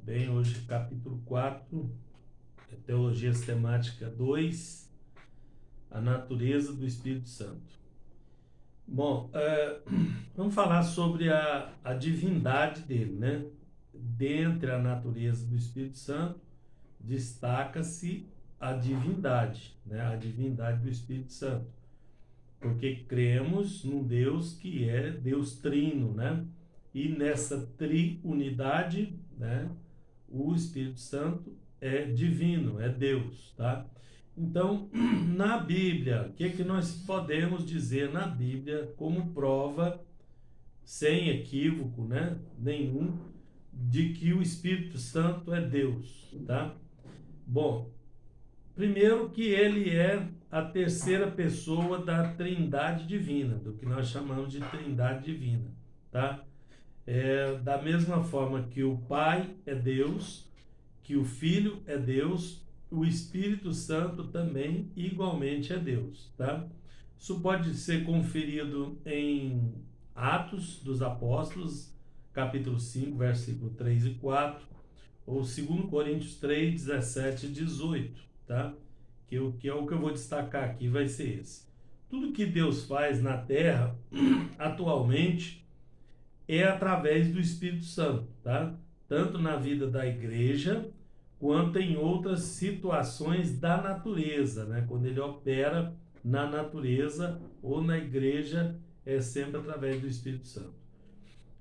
bem, hoje capítulo 4, Teologia Sistemática 2, a natureza do Espírito Santo. Bom, vamos falar sobre a divindade dele, né? Dentre a natureza do Espírito Santo, destaca-se a divindade, né? A divindade do Espírito Santo. Porque cremos num Deus que é Deus trino, né? E nessa triunidade, né? O Espírito Santo é divino, é Deus, tá? Então, na Bíblia, o que nós podemos dizer na Bíblia como prova, sem equívoco, né, nenhum, de que o Espírito Santo é Deus, tá? Bom, primeiro que ele é a terceira pessoa da Trindade Divina, do que nós chamamos de Trindade Divina, tá? Da mesma forma que o Pai é Deus, que o Filho é Deus, o Espírito Santo também igualmente é Deus, tá? Isso pode ser conferido em Atos dos Apóstolos, capítulo 5, versículo 3 e 4, ou 2 Coríntios 3, 17 e 18, tá? Que é o que eu vou destacar aqui vai ser esse. Tudo que Deus faz na terra, atualmente, é através do Espírito Santo, tá? Tanto na vida da igreja, quanto em outras situações da natureza, né? Quando ele opera na natureza ou na igreja, é sempre através do Espírito Santo.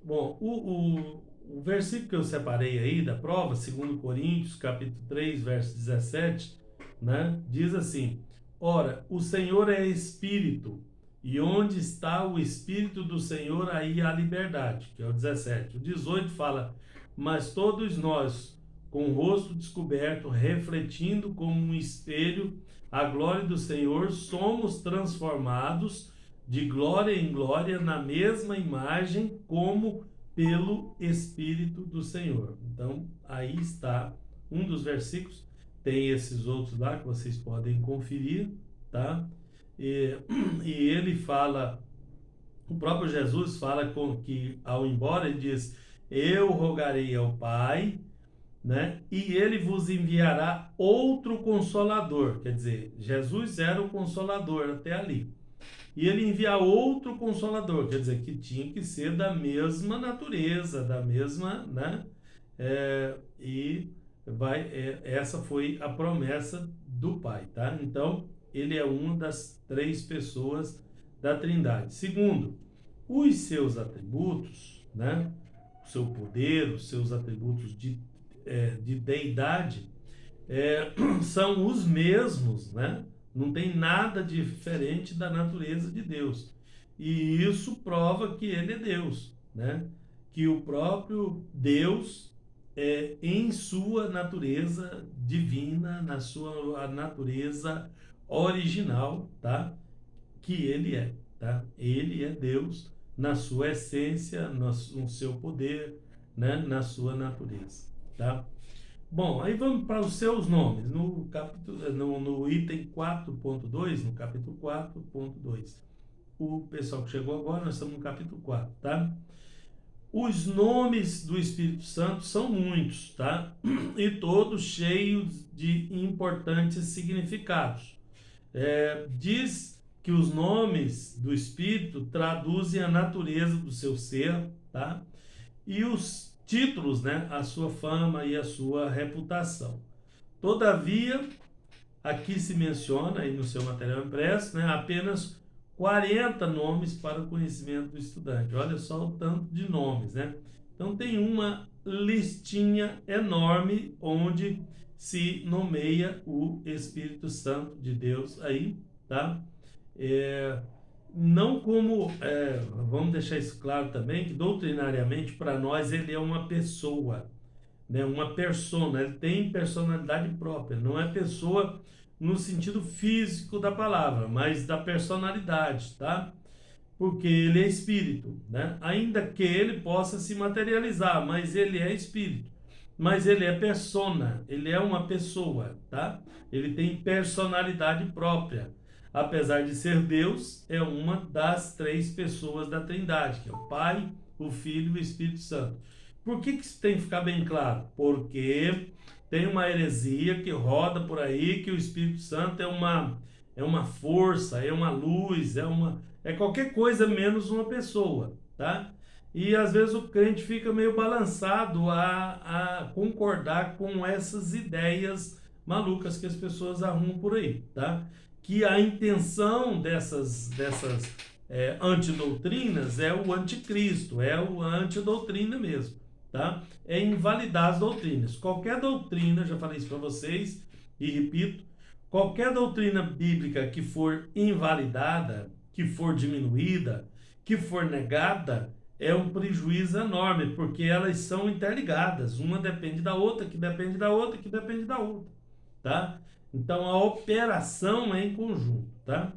Bom, o versículo que eu separei aí da prova, 2 Coríntios, capítulo 3, verso 17, né? Diz assim: ora, o Senhor é Espírito, e onde está o Espírito do Senhor, aí há liberdade, que é o 17. O 18 fala: mas todos nós, com o rosto descoberto, refletindo como um espelho a glória do Senhor, somos transformados de glória em glória na mesma imagem, como pelo Espírito do Senhor. Então, aí está um dos versículos. Tem esses outros lá que vocês podem conferir, tá? E ele fala, o próprio Jesus fala que, ao ir embora, ele diz: eu rogarei ao Pai, né? E ele vos enviará outro consolador. Quer dizer, Jesus era o consolador até ali. E ele envia outro consolador, quer dizer, que tinha que ser da mesma natureza, da mesma, né? Essa foi a promessa do Pai, tá? Então, ele é uma das três pessoas da Trindade. Segundo, os seus atributos, né? O seu poder, os seus atributos de deidade, são os mesmos, né? Não tem nada diferente da natureza de Deus. E isso prova que ele é Deus, né? Que o próprio Deus, em sua natureza divina, na sua natureza original, tá? Que ele é, tá? Ele é Deus na sua essência, no seu poder, né? Na sua natureza, tá? Bom, aí vamos para os seus nomes. No item 4.2, no capítulo 4.2. O pessoal que chegou agora, nós estamos no capítulo 4, tá? Os nomes do Espírito Santo são muitos, tá? E todos cheios de importantes significados. Diz que os nomes do Espírito traduzem a natureza do seu ser, tá? E os títulos, né, a sua fama e a sua reputação. Todavia, aqui se menciona, aí no seu material impresso, né, apenas 40 nomes para o conhecimento do estudante. Olha só o tanto de nomes, né? Então tem uma listinha enorme onde se nomeia o Espírito Santo de Deus aí, tá? Não como, vamos deixar isso claro também, que doutrinariamente para nós ele é uma pessoa, né? Uma persona, ele tem personalidade própria, não é pessoa no sentido físico da palavra, mas da personalidade, tá? Porque ele é espírito, né? Ainda que ele possa se materializar, mas ele é espírito. Mas ele é persona, ele é uma pessoa, tá? Ele tem personalidade própria. Apesar de ser Deus, é uma das três pessoas da Trindade, que é o Pai, o Filho e o Espírito Santo. Por que isso tem que ficar bem claro? Porque tem uma heresia que roda por aí que o Espírito Santo é uma força, é uma luz, é qualquer coisa menos uma pessoa, tá? E às vezes o crente fica meio balançado a concordar com essas ideias malucas que as pessoas arrumam por aí, tá? Que a intenção dessas antidoutrinas é o anticristo, é a antidoutrina mesmo, tá? É invalidar as doutrinas. Qualquer doutrina, já falei isso para vocês e repito, qualquer doutrina bíblica que for invalidada, que for diminuída, que for negada, é um prejuízo enorme, porque elas são interligadas. Uma depende da outra, que depende da outra, que depende da outra, tá? Então a operação é em conjunto, tá?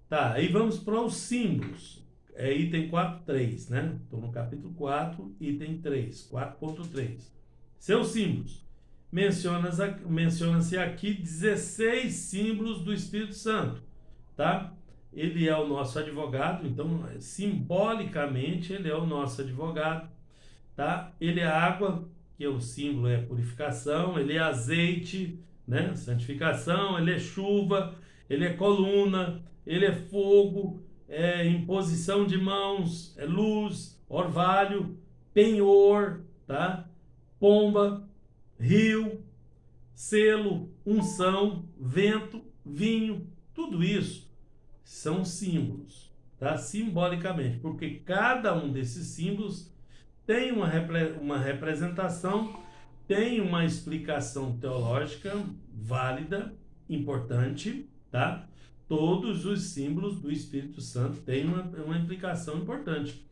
Tá, aí vamos para os símbolos. É item 4.3, né? Estou no capítulo 4, item 3, 4.3. Seus símbolos. Menciona-se aqui 16 símbolos do Espírito Santo, tá? Ele é o nosso advogado, então simbolicamente ele é o nosso advogado, tá? Ele é água, que é o símbolo é purificação, ele é azeite, né? Santificação, ele é chuva, ele é coluna, ele é fogo, é imposição de mãos, é luz, orvalho, penhor, tá? Pomba, rio, selo, unção, vento, vinho, tudo isso são símbolos, tá? Simbolicamente, porque cada um desses símbolos tem uma representação, tem uma explicação teológica válida, importante, tá? Todos os símbolos do Espírito Santo têm uma implicação importante.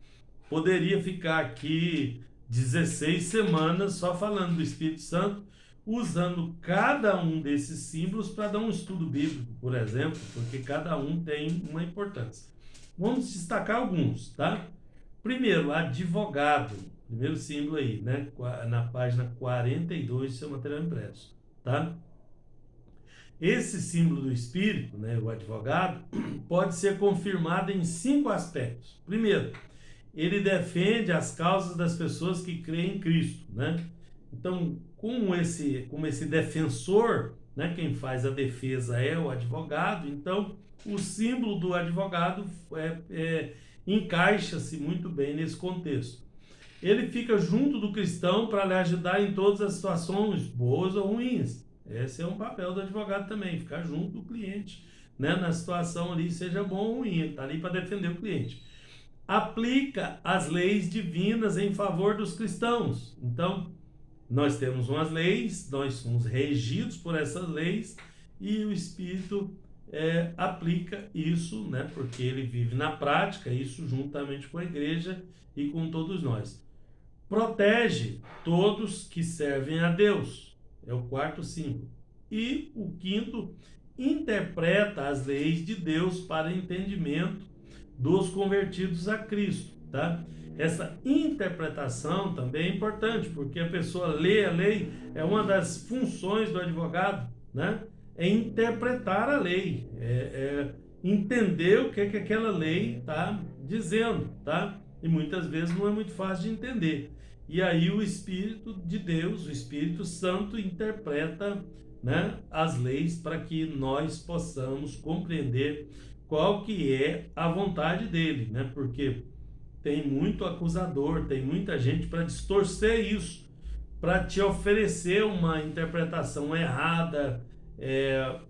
Poderia ficar aqui 16 semanas só falando do Espírito Santo, usando cada um desses símbolos para dar um estudo bíblico, por exemplo, porque cada um tem uma importância. Vamos destacar alguns, tá? Primeiro, advogado. Primeiro símbolo aí, né? Na página 42 do seu material impresso, tá? Esse símbolo do Espírito, né, o advogado, pode ser confirmado em 5 aspectos. Primeiro, ele defende as causas das pessoas que creem em Cristo, né? Então, como esse defensor, né, quem faz a defesa é o advogado, então o símbolo do advogado encaixa-se muito bem nesse contexto. Ele fica junto do cristão para lhe ajudar em todas as situações, boas ou ruins. Esse é um papel do advogado também, ficar junto do cliente, né, na situação ali, seja bom ou ruim, ele está ali para defender o cliente. Aplica as leis divinas em favor dos cristãos. Então, nós temos umas leis, nós somos regidos por essas leis e o Espírito aplica isso, né, porque ele vive na prática isso juntamente com a igreja e com todos nós. Protege todos que servem a Deus, é o 4º símbolo. E o 5º, interpreta as leis de Deus para entendimento dos convertidos a Cristo, tá? Essa interpretação também é importante, porque a pessoa lê a lei, é uma das funções do advogado, né? É interpretar a lei, entender o que aquela lei está dizendo, tá? E muitas vezes não é muito fácil de entender. E aí o Espírito de Deus, o Espírito Santo, interpreta, né, as leis para que nós possamos compreender qual que é a vontade dele, né? Porque tem muito acusador, tem muita gente para distorcer isso, para te oferecer uma interpretação errada,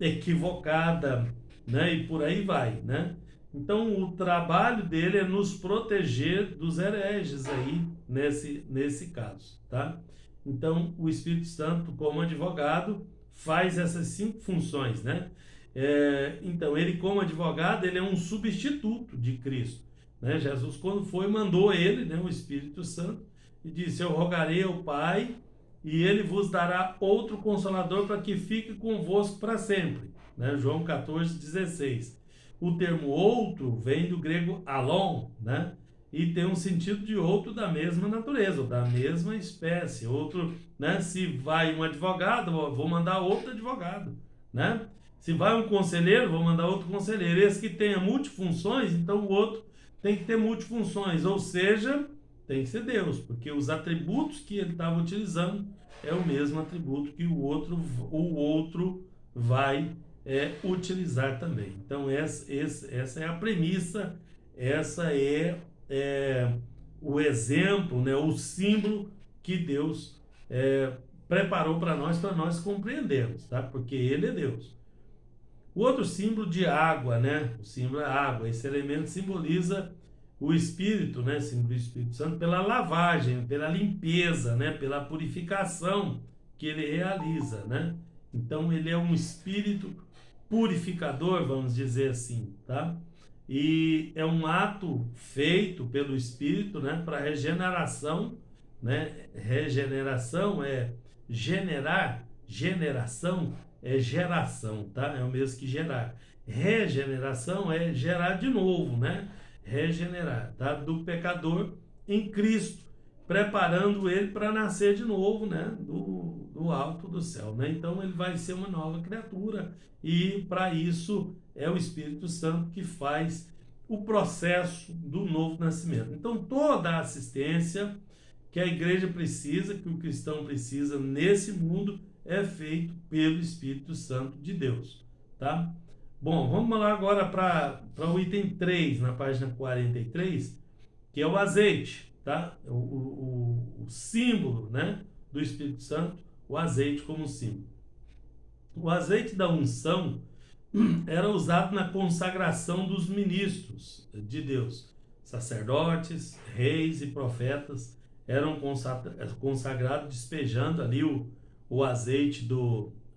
equivocada, né? E por aí vai, né? Então o trabalho dele é nos proteger dos hereges aí, nesse caso, tá? Então o Espírito Santo, como advogado, faz essas 5 funções, né? Então ele, como advogado, ele é um substituto de Cristo, né? Jesus, quando foi, mandou ele, né, o Espírito Santo, e disse: eu rogarei ao Pai e ele vos dará outro Consolador para que fique convosco para sempre, né? João 14,16. O termo outro vem do grego alon, né? E tem um sentido de outro da mesma natureza, ou da mesma espécie. Outro, né? Se vai um advogado, vou mandar outro advogado, né? Se vai um conselheiro, vou mandar outro conselheiro. Esse que tenha multifunções, então o outro tem que ter multifunções. Ou seja, Tem que ser Deus, porque os atributos que ele estava utilizando é o mesmo atributo que o outro vai utilizar também. Então, essa é a premissa, essa é o exemplo, né, o símbolo que Deus preparou para nós compreendermos, tá? Porque Ele é Deus. O outro símbolo de água, né? O símbolo é água. Esse elemento simboliza o Espírito, né? Símbolo do Espírito Santo, pela lavagem, pela limpeza, né? Pela purificação que ele realiza, né? Então ele é um Espírito purificador, vamos dizer assim, tá? E é um ato feito pelo Espírito, né? Para regeneração, né? Regeneração é generar, generação é geração, tá? É o mesmo que gerar. Regeneração é gerar de novo, né? Regenerar, tá? Do pecador em Cristo, preparando ele para nascer de novo, né? Do alto do céu, né? Então ele vai ser uma nova criatura e para isso é o Espírito Santo que faz o processo do novo nascimento. Então toda a assistência que a igreja precisa, que o cristão precisa nesse mundo, é feito pelo Espírito Santo de Deus, tá? Bom, vamos lá agora para o item 3, na página 43, que é o azeite, tá? O símbolo, né, do Espírito Santo, o azeite como símbolo. O azeite da unção era usado na consagração dos ministros de Deus. Sacerdotes, reis e profetas eram consagrados despejando ali o azeite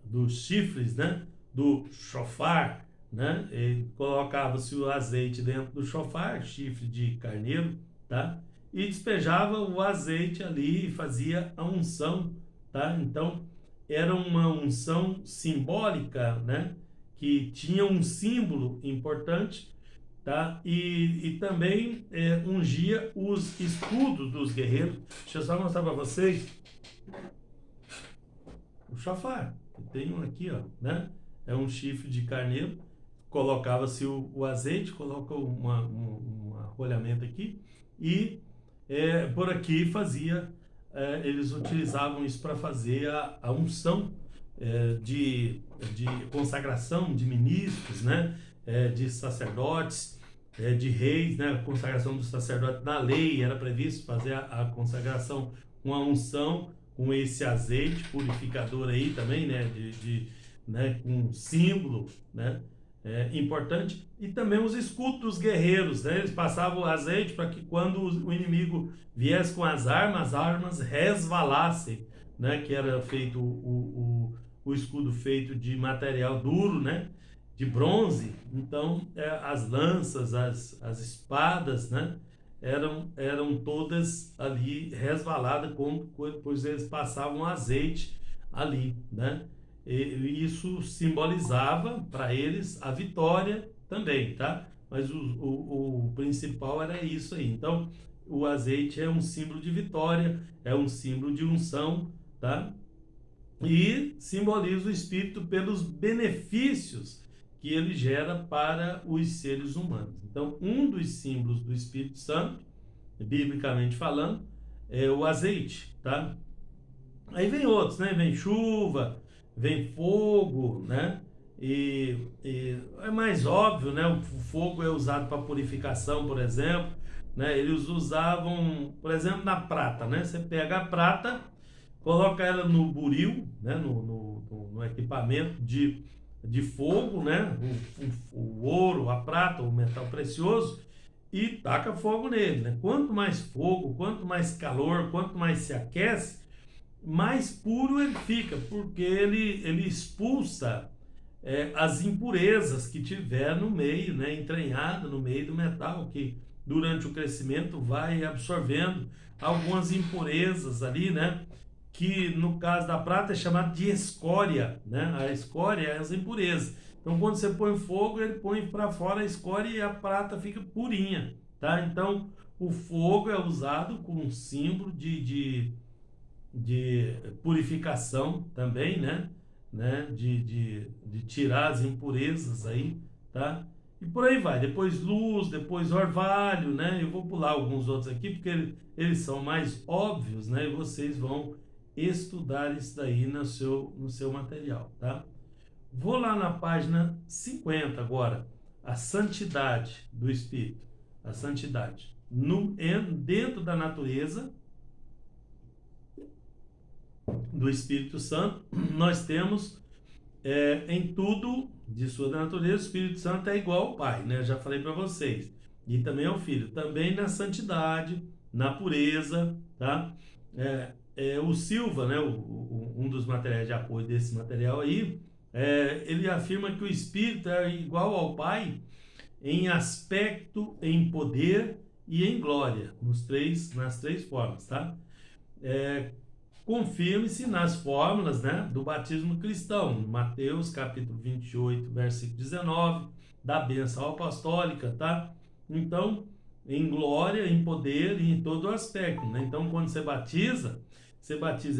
dos chifres, né? Do chofar, né? Colocava-se o azeite dentro do chofar, chifre de carneiro, tá? E despejava o azeite ali e fazia a unção, tá? Então, era uma unção simbólica, né? Que tinha um símbolo importante, tá? E também ungia os escudos dos guerreiros. Deixa eu só mostrar para vocês o chofar. Eu tenho aqui, ó, né? É um chifre de carneiro. Colocava-se o azeite, coloca um arrolhamento aqui e por aqui fazia. Eles utilizavam isso para fazer a unção de consagração de ministros, né? De sacerdotes, de reis, né? A consagração dos sacerdotes na lei era previsto fazer a consagração com a unção, com esse azeite purificador aí também, né? Né? Com símbolo, né? Importante, e também os escudos dos guerreiros, né? Eles passavam o azeite para que quando o inimigo viesse com as armas resvalassem, né? Que era feito o escudo feito de material duro, né? De bronze. Então as lanças, as espadas, né? Eram todas ali resvaladas, pois eles passavam azeite ali, né? E isso simbolizava para eles a vitória também, tá? Mas o principal era isso aí. Então, o azeite é um símbolo de vitória, é um símbolo de unção, tá? E simboliza o Espírito pelos benefícios que ele gera para os seres humanos. Então, um dos símbolos do Espírito Santo, biblicamente falando, é o azeite, tá? Aí vem outros, né? Vem chuva, vem fogo, né? E é mais óbvio, né? O fogo é usado para purificação, por exemplo, né? Eles usavam, por exemplo, na prata, né? Você pega a prata, coloca ela no buril, né? No equipamento de fogo, né? O ouro, a prata, o metal precioso, e taca fogo nele, né? Quanto mais fogo, quanto mais calor, quanto mais se aquece, mais puro ele fica, porque ele expulsa as impurezas que tiver no meio, né, entranhado no meio do metal, que durante o crescimento vai absorvendo algumas impurezas ali, né, que no caso da prata é chamado de escória, né, a escória é as impurezas. Então quando você põe fogo, ele põe para fora a escória e a prata fica purinha, tá? Então o fogo é usado como um símbolo de purificação também, né? De tirar as impurezas aí, tá? e por aí vai. Depois luz, depois orvalho, né? Eu vou pular alguns outros aqui porque eles são mais óbvios, né? E vocês vão estudar isso daí no seu material, tá? Vou lá na página 50 agora. A santidade do Espírito. A santidade. Dentro da natureza do Espírito Santo, nós temos em tudo de sua natureza, o Espírito Santo é igual ao Pai, né? Já falei para vocês. E também ao Filho. Também na santidade, na pureza, tá? O Silva, né? Um dos materiais de apoio desse material aí, ele afirma que o Espírito é igual ao Pai em aspecto, em poder e em glória, nas três formas, tá? Confirme-se nas fórmulas, né, do batismo cristão, Mateus capítulo 28, versículo 19, da bênção apostólica, tá? Então, em glória, em poder e em todo aspecto, né? Então, quando você batiza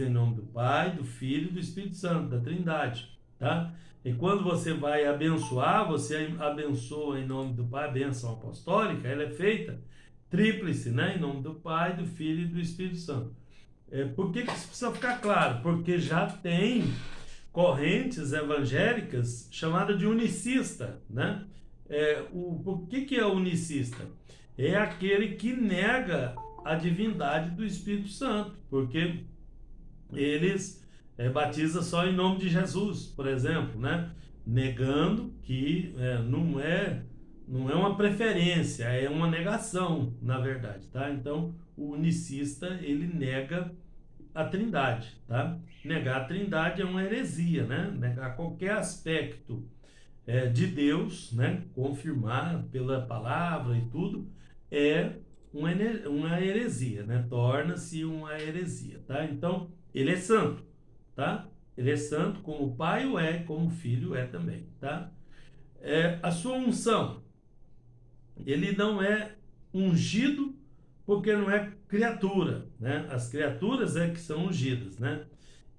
em nome do Pai, do Filho e do Espírito Santo, da Trindade, tá? E quando você vai abençoar, você abençoa em nome do Pai, a bênção apostólica, ela é feita tríplice, né? Em nome do Pai, do Filho e do Espírito Santo. Por que isso precisa ficar claro? Porque já tem correntes evangélicas chamadas de unicista, né? Por que é unicista? É aquele que nega a divindade do Espírito Santo, porque eles batizam só em nome de Jesus, por exemplo, né? Negando que não é uma preferência, é uma negação, na verdade, tá? Então, o unicista, ele nega a Trindade, tá? Negar a Trindade é uma heresia, né? Negar qualquer aspecto de Deus, né? Confirmar pela palavra e tudo, é uma heresia, né? Torna-se uma heresia, tá? Então, ele é santo, tá? Ele é santo como o Pai o é, como o Filho é também, tá? A sua unção, ele não é ungido porque não é criatura, né? As criaturas é que são ungidas, né?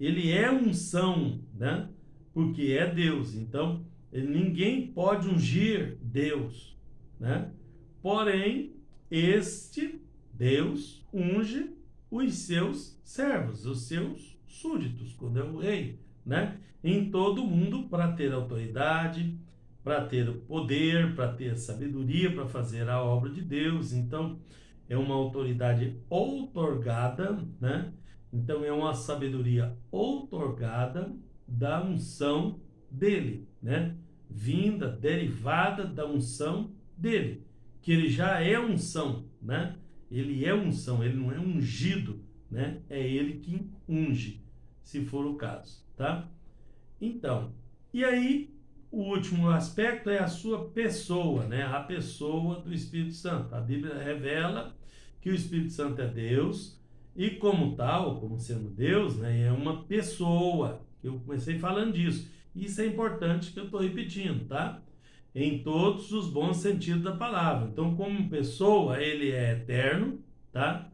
Ele é unção, né? Porque é Deus. Então, ninguém pode ungir Deus, né? Porém, este Deus unge os seus servos, os seus súditos, quando é o rei, né? Em todo mundo para ter autoridade, para ter o poder, para ter sabedoria, para fazer a obra de Deus. Então, é uma autoridade outorgada, né? Então, é uma sabedoria outorgada da unção dele, né? Vinda, derivada da unção dele, que ele já é unção, né? Ele é unção, ele não é ungido, né? É ele que unge, se for o caso, tá? Então, e aí, o último aspecto é a sua pessoa, né? A pessoa do Espírito Santo. A Bíblia revela que o Espírito Santo é Deus e, como tal, como sendo Deus, né, é uma pessoa. Eu comecei falando disso. Isso é importante que eu estou repetindo, tá? Em todos os bons sentidos da palavra. Então, como pessoa, ele é eterno, tá?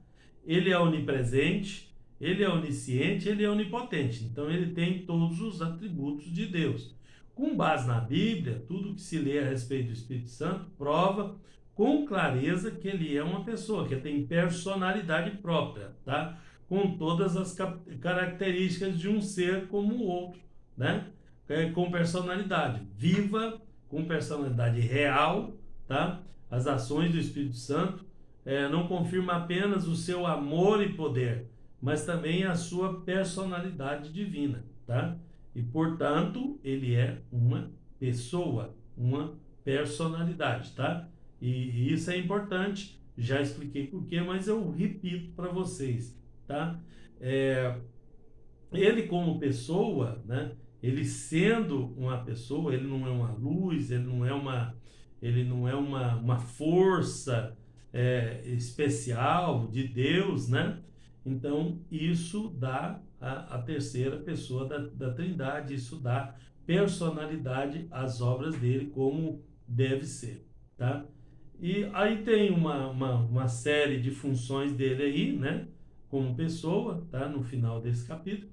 Ele é onipresente, ele é onisciente, ele é onipotente. Então, ele tem todos os atributos de Deus. Com base na Bíblia, tudo que se lê a respeito do Espírito Santo prova com clareza que ele é uma pessoa, que tem personalidade própria, tá? Com todas as características de um ser como o outro, né? Com personalidade viva, com personalidade real, tá? As ações do Espírito Santo não confirmam apenas o seu amor e poder, mas também a sua personalidade divina, tá? E, portanto, ele é uma pessoa, uma personalidade, tá? E isso é importante, já expliquei por quê, mas eu repito para vocês, tá? Ele como pessoa, né? Ele sendo uma pessoa, ele não é uma luz, ele não é uma força especial de Deus, né? Então, isso dá a terceira pessoa da Trindade, isso dá personalidade às obras dele como deve ser, tá? E aí tem uma série de funções dele aí, né? Como pessoa, tá? No final desse capítulo.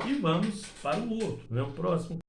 E vamos para o outro, né? O próximo.